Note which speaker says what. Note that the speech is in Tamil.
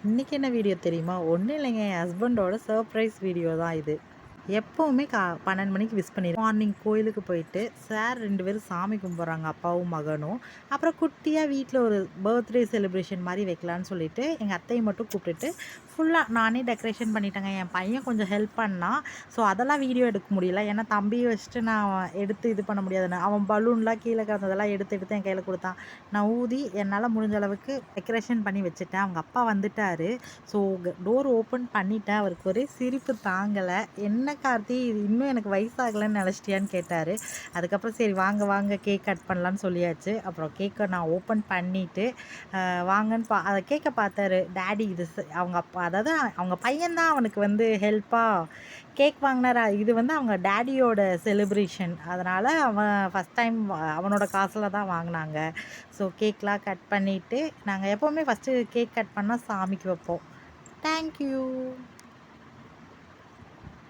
Speaker 1: இன்றைக்கி என்ன வீடியோ தெரியுமா? ஒன்றும் இல்லைங்க, என் ஹஸ்பண்டோட சர்ப்ரைஸ் வீடியோ தான் இது. எப்போவுமே 12 மணிக்கு விஷ் பண்ணிடுவேன். மார்னிங் கோயிலுக்கு போயிட்டு சார் 2 பேரும் சாமி கும்பிட்றாங்க, அப்பாவும் மகனும். அப்புறம் குட்டியாக வீட்டில் ஒரு பர்த்டே செலிப்ரேஷன் மாதிரி வைக்கலான்னு சொல்லிட்டு எங்கள் அத்தையை மட்டும் கூப்பிட்டுட்டு ஃபுல்லாக நானே டெக்கரேஷன் பண்ணிட்டேங்க. என் பையன் கொஞ்சம் ஹெல்ப் பண்ணான். ஸோ அதெல்லாம் வீடியோ எடுக்க முடியல, ஏன்னா தம்பியை வச்சுட்டு நான் எடுத்து இது பண்ண முடியாதுன்னு. அவன் பலூன்லாம் கீழே கிடந்ததெல்லாம் எடுத்து எடுத்து என் கையில் கொடுத்தான். நான் ஊதி என்னால் முடிஞ்ச அளவுக்கு டெக்கரேஷன் பண்ணி வச்சுட்டேன். அவங்க அப்பா வந்துட்டார். ஸோ டோர் ஓப்பன் பண்ணிட்டேன். அவருக்கு ஒரே சிரிப்பு தாங்கலை. என்ன கார்த்தி, இது இன்னும் எனக்கு வயசாகலைன்னு நினச்சிட்டியான்னு கேட்டார். அதுக்கப்புறம் சரி வாங்க வாங்க கேக் கட் பண்ணலான்னு சொல்லியாச்சு. அப்புறம் கேக்கை நான் ஓப்பன் பண்ணிவிட்டு வாங்கன்னு அதை கேக்கை பார்த்தாரு. டேடி இது அவங்க அப்பா, அதாவது அவங்க பையன்தான் அவனுக்கு வந்து ஹெல்ப்பாக கேக் வாங்கினாரா. இது வந்து அவங்க டேடியோட செலிப்ரேஷன், அதனால் அவன் ஃபஸ்ட் டைம் அவனோட காசில் தான் வாங்கினாங்க. ஸோ கேக்லாம் கட் பண்ணிவிட்டு நாங்கள் எப்போவுமே ஃபஸ்ட்டு கேக் கட் பண்ணால் சாமிக்கு வைப்போம். தேங்க்யூ.